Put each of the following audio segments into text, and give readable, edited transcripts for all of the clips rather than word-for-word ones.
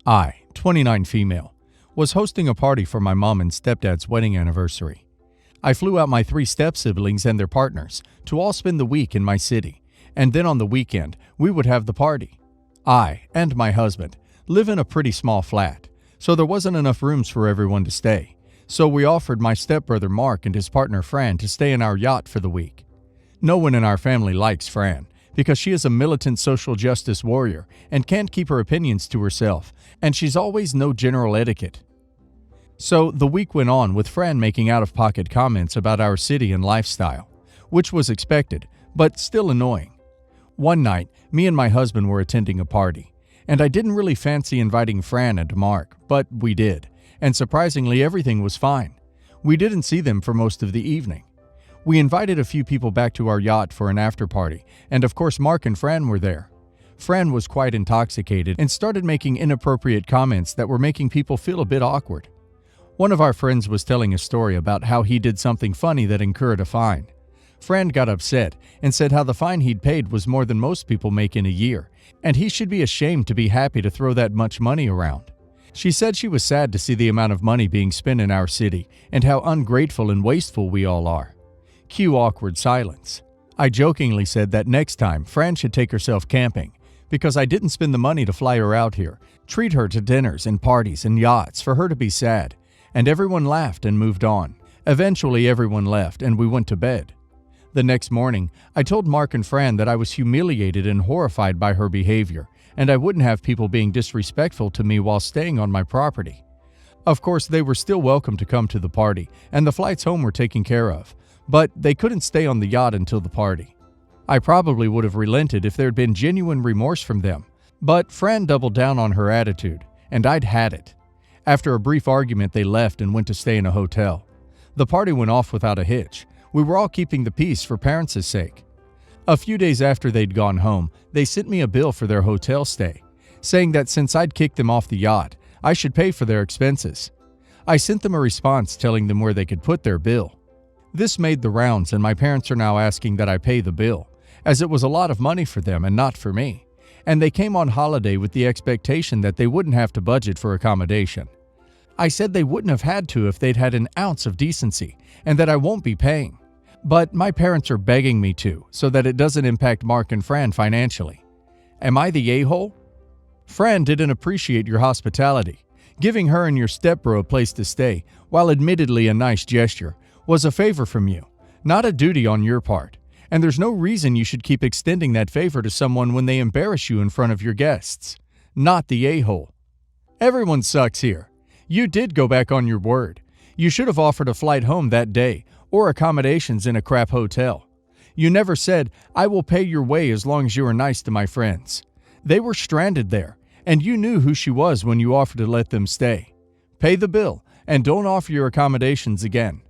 I, 29 female, was hosting a party for my mom and stepdad's wedding anniversary. I flew out my 3 step-siblings and their partners to all spend the week in my city, and then on the weekend, we would have the party. I and my husband live in a pretty small flat, so there wasn't enough rooms for everyone to stay, so we offered my stepbrother Mark and his partner Fran to stay in our yacht for the week. No one in our family likes Fran, because she is a militant social justice warrior and can't keep her opinions to herself, and she's always no general etiquette. So the week went on with Fran making out-of-pocket comments about our city and lifestyle, which was expected, but still annoying. One night, me and my husband were attending a party, and I didn't really fancy inviting Fran and Mark, but we did, and surprisingly everything was fine. We didn't see them for most of the evening. We invited a few people back to our yacht for an after-party, and of course Mark and Fran were there. Fran was quite intoxicated and started making inappropriate comments that were making people feel a bit awkward. One of our friends was telling a story about how he did something funny that incurred a fine. Fran got upset and said how the fine he'd paid was more than most people make in a year, and he should be ashamed to be happy to throw that much money around. She said she was sad to see the amount of money being spent in our city and how ungrateful and wasteful we all are. Cue awkward silence. I jokingly said that next time Fran should take herself camping, because I didn't spend the money to fly her out here, treat her to dinners and parties and yachts for her to be sad, and everyone laughed and moved on. Eventually everyone left and we went to bed. The next morning, I told Mark and Fran that I was humiliated and horrified by her behavior, and I wouldn't have people being disrespectful to me while staying on my property. Of course, they were still welcome to come to the party, and the flights home were taken care of, but they couldn't stay on the yacht until the party. I probably would have relented if there'd been genuine remorse from them, but Fran doubled down on her attitude, and I'd had it. After a brief argument, they left and went to stay in a hotel. The party went off without a hitch. We were all keeping the peace for parents' sake. A few days after they'd gone home, they sent me a bill for their hotel stay, saying that since I'd kicked them off the yacht, I should pay for their expenses. I sent them a response telling them where they could put their bill. This made the rounds, and my parents are now asking that I pay the bill, as it was a lot of money for them and not for me, and they came on holiday with the expectation that they wouldn't have to budget for accommodation. I said they wouldn't have had to if they'd had an ounce of decency, and that I won't be paying. But my parents are begging me to, so that it doesn't impact Mark and Fran financially. Am I the a-hole? Fran didn't appreciate your hospitality. Giving her and your stepbro a place to stay, while admittedly a nice gesture, was a favor from you, not a duty on your part, and there's no reason you should keep extending that favor to someone when they embarrass you in front of your guests. Not the a-hole. Everyone sucks here. You did go back on your word. You should have offered a flight home that day, or accommodations in a crap hotel. You never said, "I will pay your way as long as you are nice to my friends." They were stranded there, and you knew who she was when you offered to let them stay. Pay the bill, and don't offer your accommodations again.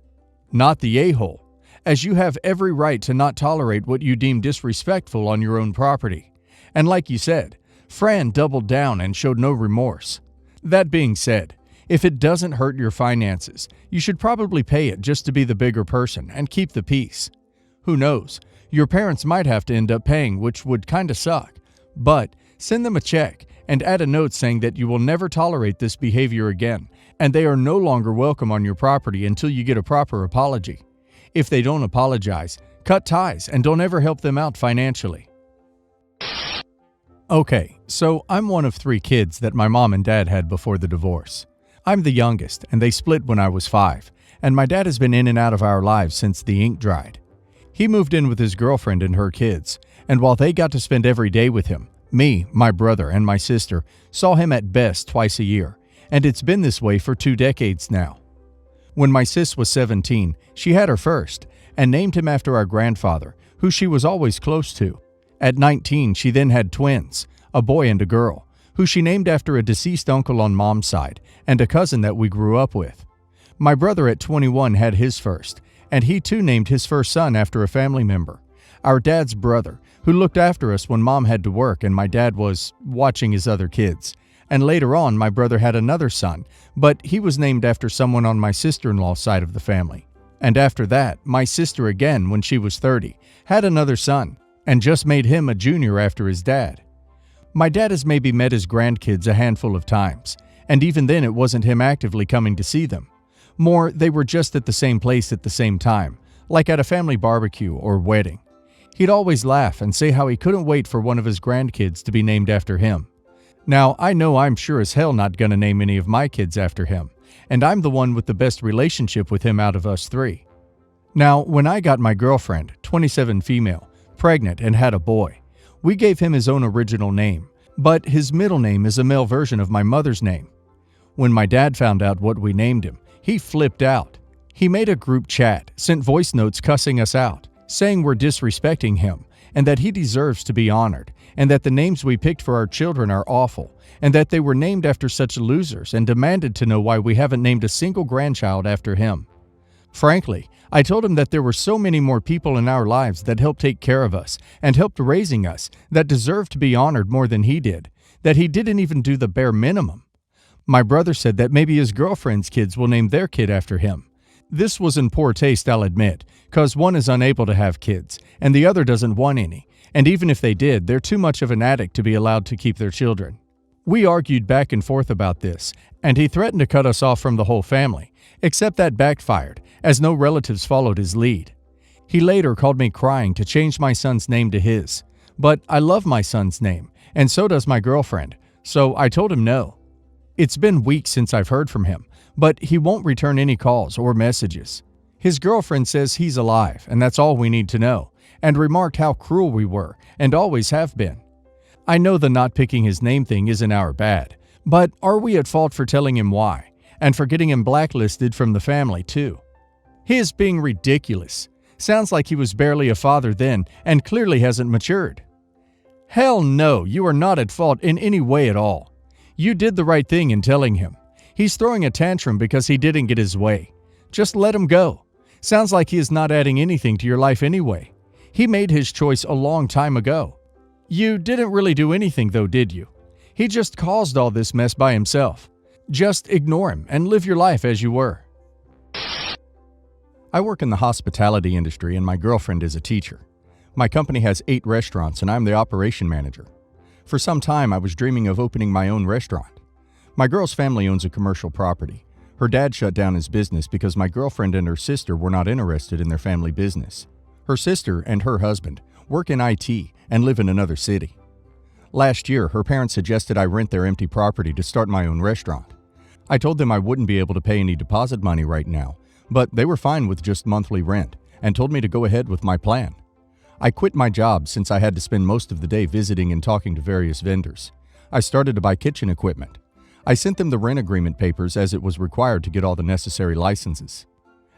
Not the a-hole, as you have every right to not tolerate what you deem disrespectful on your own property. And like you said, Fran doubled down and showed no remorse. That being said, if it doesn't hurt your finances, you should probably pay it just to be the bigger person and keep the peace. Who knows, your parents might have to end up paying, which would kinda suck. But send them a check and add a note saying that you will never tolerate this behavior again, and they are no longer welcome on your property until you get a proper apology. If they don't apologize, cut ties and don't ever help them out financially. Okay, so I'm one of 3 kids that my mom and dad had before the divorce. I'm the youngest, and they split when I was 5, and my dad has been in and out of our lives since the ink dried. He moved in with his girlfriend and her kids, and while they got to spend every day with him, me, my brother, and my sister saw him at best twice a year, and it's been this way for 2 decades now. When my sis was 17, she had her first, and named him after our grandfather, who she was always close to. At 19, she then had twins, a boy and a girl, who she named after a deceased uncle on mom's side and a cousin that we grew up with. My brother at 21 had his first, and he too named his first son after a family member, our dad's brother, who looked after us when mom had to work and my dad was watching his other kids. And later on, my brother had another son, but he was named after someone on my sister-in-law's side of the family. And after that, my sister again, when she was 30, had another son, and just made him a junior after his dad. My dad has maybe met his grandkids a handful of times, and even then it wasn't him actively coming to see them. More, they were just at the same place at the same time, like at a family barbecue or wedding. He'd always laugh and say how he couldn't wait for one of his grandkids to be named after him. Now, I know I'm sure as hell not gonna name any of my kids after him, and I'm the one with the best relationship with him out of us three. Now, when I got my girlfriend, 27 female, pregnant and had a boy, we gave him his own original name, but his middle name is a male version of my mother's name. When my dad found out what we named him, he flipped out. He made a group chat, sent voice notes cussing us out, saying we're disrespecting him, and that he deserves to be honored, and that the names we picked for our children are awful, and that they were named after such losers, and demanded to know why we haven't named a single grandchild after him. Frankly, I told him that there were so many more people in our lives that helped take care of us and helped raising us that deserved to be honored more than he did, that he didn't even do the bare minimum. My brother said that maybe his girlfriend's kids will name their kid after him. This was in poor taste, I'll admit, cause one is unable to have kids, and the other doesn't want any, and even if they did, they're too much of an addict to be allowed to keep their children. We argued back and forth about this, and he threatened to cut us off from the whole family, except that backfired, as no relatives followed his lead. He later called me crying to change my son's name to his, but I love my son's name, and so does my girlfriend, so I told him no. It's been weeks since I've heard from him, but he won't return any calls or messages. His girlfriend says he's alive, and that's all we need to know, and remarked how cruel we were, and always have been. I know the not picking his name thing isn't our bad, but are we at fault for telling him why, and for getting him blacklisted from the family too? His being ridiculous. Sounds like he was barely a father then, and clearly hasn't matured. Hell no, you are not at fault in any way at all. You did the right thing in telling him. He's throwing a tantrum because he didn't get his way. Just let him go. Sounds like he is not adding anything to your life anyway. He made his choice a long time ago. You didn't really do anything though, did you? He just caused all this mess by himself. Just ignore him and live your life as you were. I work in the hospitality industry and my girlfriend is a teacher. My company has 8 restaurants and I'm the operation manager. For some time, I was dreaming of opening my own restaurant. My girl's family owns a commercial property. Her dad shut down his business because my girlfriend and her sister were not interested in their family business. Her sister and her husband work in IT and live in another city. Last year, her parents suggested I rent their empty property to start my own restaurant. I told them I wouldn't be able to pay any deposit money right now, but they were fine with just monthly rent and told me to go ahead with my plan. I quit my job since I had to spend most of the day visiting and talking to various vendors. I started to buy kitchen equipment. I sent them the rent agreement papers as it was required to get all the necessary licenses.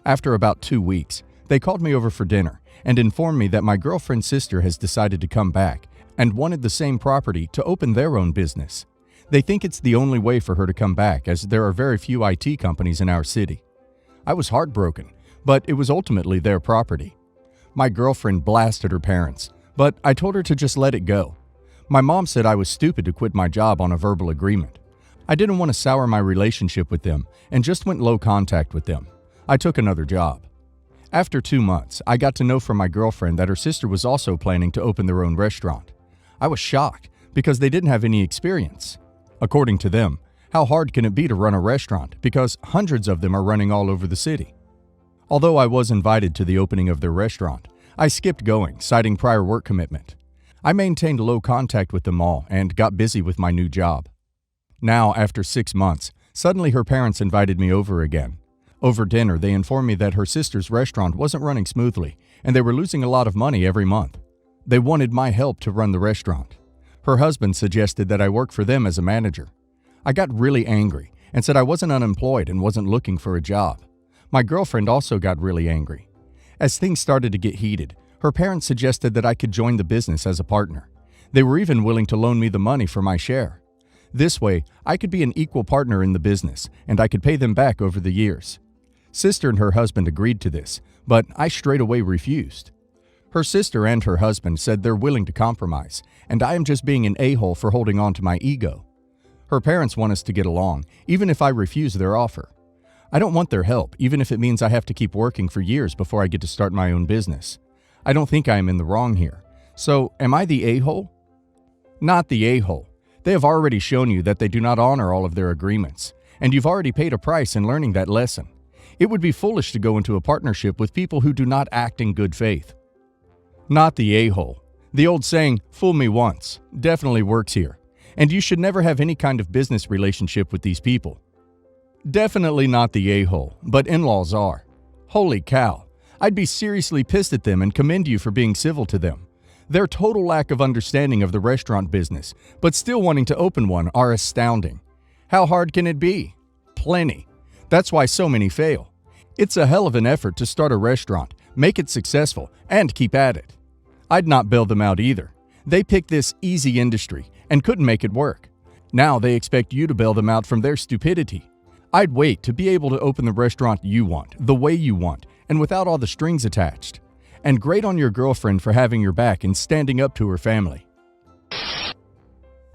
After about 2 weeks, they called me over for dinner and informed me that my girlfriend's sister has decided to come back and wanted the same property to open their own business. They think it's the only way for her to come back as there are very few IT companies in our city. I was heartbroken, but it was ultimately their property. My girlfriend blasted her parents, but I told her to just let it go. My mom said I was stupid to quit my job on a verbal agreement. I didn't want to sour my relationship with them and just went low contact with them. I took another job. After 2 months, I got to know from my girlfriend that her sister was also planning to open their own restaurant. I was shocked because they didn't have any experience. According to them, how hard can it be to run a restaurant because hundreds of them are running all over the city? Although I was invited to the opening of their restaurant, I skipped going, citing prior work commitment. I maintained low contact with them all and got busy with my new job. Now, after 6 months, suddenly her parents invited me over again. Over dinner, they informed me that her sister's restaurant wasn't running smoothly and they were losing a lot of money every month. They wanted my help to run the restaurant. Her husband suggested that I work for them as a manager. I got really angry and said I wasn't unemployed and wasn't looking for a job. My girlfriend also got really angry. As things started to get heated, her parents suggested that I could join the business as a partner. They were even willing to loan me the money for my share. This way, I could be an equal partner in the business, and I could pay them back over the years. Sister and her husband agreed to this, but I straight away refused. Her sister and her husband said they're willing to compromise, and I am just being an a-hole for holding on to my ego. Her parents want us to get along, even if I refuse their offer. I don't want their help, even if it means I have to keep working for years before I get to start my own business. I don't think I am in the wrong here. So, am I the a-hole? Not the a-hole. They have already shown you that they do not honor all of their agreements, and you've already paid a price in learning that lesson. It would be foolish to go into a partnership with people who do not act in good faith. Not the a-hole. The old saying, "fool me once," definitely works here, and you should never have any kind of business relationship with these people. Definitely not the a-hole, but in-laws are. Holy cow, I'd be seriously pissed at them and commend you for being civil to them. Their total lack of understanding of the restaurant business, but still wanting to open one, are astounding. How hard can it be? Plenty. That's why so many fail. It's a hell of an effort to start a restaurant, make it successful, and keep at it. I'd not bail them out either. They picked this easy industry and couldn't make it work. Now they expect you to bail them out from their stupidity. I'd wait to be able to open the restaurant you want, the way you want, and without all the strings attached. And great on your girlfriend for having your back and standing up to her family.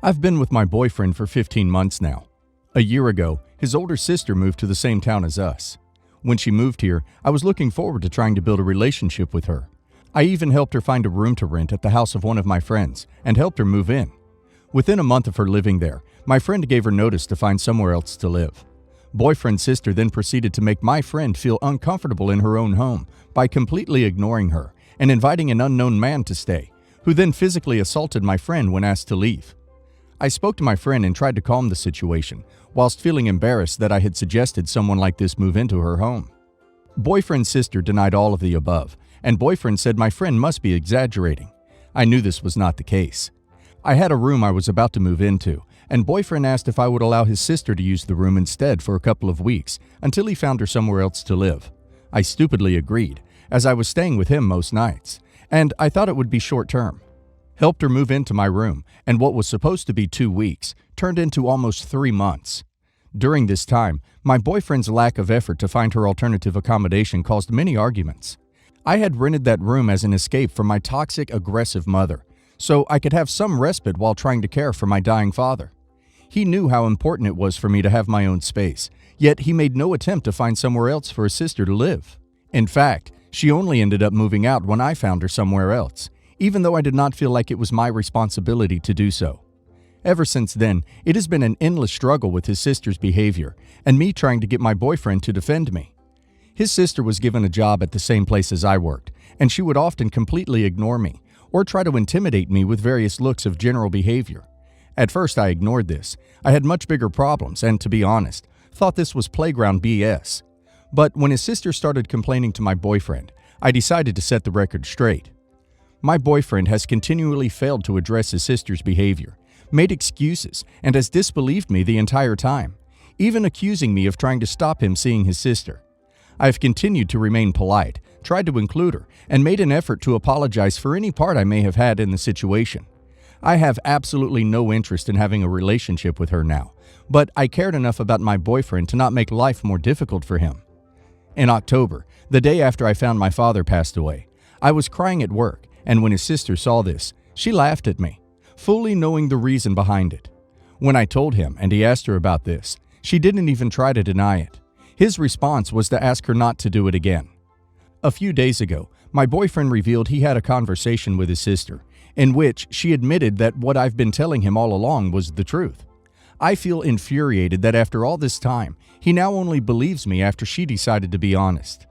I've been with my boyfriend for 15 months now. A year ago, his older sister moved to the same town as us. When she moved here, I was looking forward to trying to build a relationship with her. I even helped her find a room to rent at the house of one of my friends and helped her move in. Within a month of her living there, my friend gave her notice to find somewhere else to live. Boyfriend's sister then proceeded to make my friend feel uncomfortable in her own home by completely ignoring her and inviting an unknown man to stay, who then physically assaulted my friend when asked to leave. I spoke to my friend and tried to calm the situation, whilst feeling embarrassed that I had suggested someone like this move into her home. Boyfriend's sister denied all of the above, and boyfriend said my friend must be exaggerating. I knew this was not the case. I had a room I was about to move into, and boyfriend asked if I would allow his sister to use the room instead for a couple of weeks until he found her somewhere else to live. I stupidly agreed, as I was staying with him most nights, and I thought it would be short term. Helped her move into my room, and what was supposed to be 2 weeks turned into almost 3 months. During this time, my boyfriend's lack of effort to find her alternative accommodation caused many arguments. I had rented that room as an escape from my toxic, aggressive mother, so I could have some respite while trying to care for my dying father. He knew how important it was for me to have my own space, yet he made no attempt to find somewhere else for his sister to live. In fact, she only ended up moving out when I found her somewhere else, even though I did not feel like it was my responsibility to do so. Ever since then, it has been an endless struggle with his sister's behavior and me trying to get my boyfriend to defend me. His sister was given a job at the same place as I worked, and she would often completely ignore me or try to intimidate me with various looks of general behavior. At first, I ignored this. I had much bigger problems and, to be honest, thought this was playground BS. But when his sister started complaining to my boyfriend, I decided to set the record straight. My boyfriend has continually failed to address his sister's behavior, made excuses, and has disbelieved me the entire time, even accusing me of trying to stop him seeing his sister. I have continued to remain polite, tried to include her, and made an effort to apologize for any part I may have had in the situation. I have absolutely no interest in having a relationship with her now, but I cared enough about my boyfriend to not make life more difficult for him. In October, the day after I found my father passed away, I was crying at work, and when his sister saw this, she laughed at me, fully knowing the reason behind it. When I told him and he asked her about this, she didn't even try to deny it. His response was to ask her not to do it again. A few days ago, my boyfriend revealed he had a conversation with his sister, in which she admitted that what I've been telling him all along was the truth. I feel infuriated that after all this time, he now only believes me after she decided to be honest.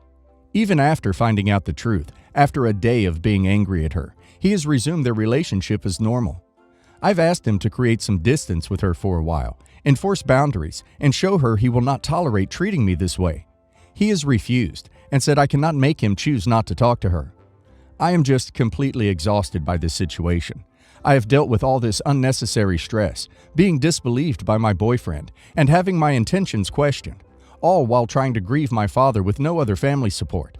Even after finding out the truth, after a day of being angry at her, he has resumed their relationship as normal. I've asked him to create some distance with her for a while, enforce boundaries, and show her he will not tolerate treating me this way. He has refused and said I cannot make him choose not to talk to her. I am just completely exhausted by this situation. I have dealt with all this unnecessary stress, being disbelieved by my boyfriend, and having my intentions questioned, all while trying to grieve my father with no other family support.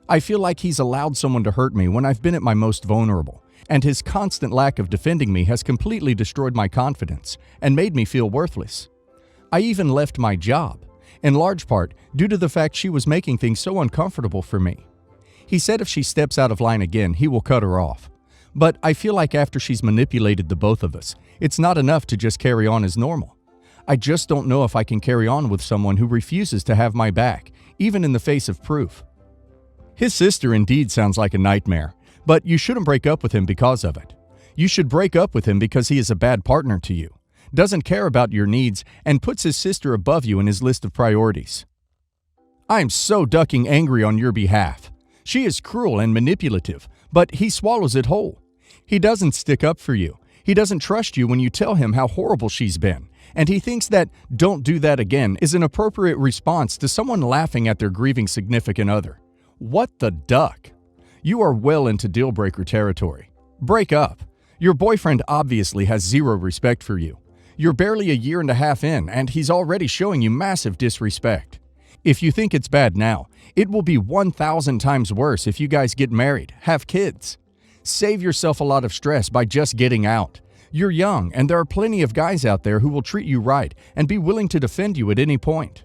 I feel like he's allowed someone to hurt me when I've been at my most vulnerable, and his constant lack of defending me has completely destroyed my confidence and made me feel worthless. I even left my job, in large part due to the fact she was making things so uncomfortable for me. He said if she steps out of line again, he will cut her off. But I feel like after she's manipulated the both of us, it's not enough to just carry on as normal. I just don't know if I can carry on with someone who refuses to have my back, even in the face of proof. His sister indeed sounds like a nightmare, but you shouldn't break up with him because of it. You should break up with him because he is a bad partner to you. doesn't care about your needs, and puts his sister above you in his list of priorities. I am so ducking angry on your behalf. She is cruel and manipulative, but he swallows it whole. He doesn't stick up for you. He doesn't trust you when you tell him how horrible she's been, and he thinks that "don't do that again" is an appropriate response to someone laughing at their grieving significant other. What the duck? You are well into deal-breaker territory. Break up. Your boyfriend obviously has zero respect for you. You're barely a year and a half in, and he's already showing you massive disrespect. If you think it's bad now, it will be 1,000 times worse if you guys get married, have kids. Save yourself a lot of stress by just getting out. You're young, and there are plenty of guys out there who will treat you right and be willing to defend you at any point.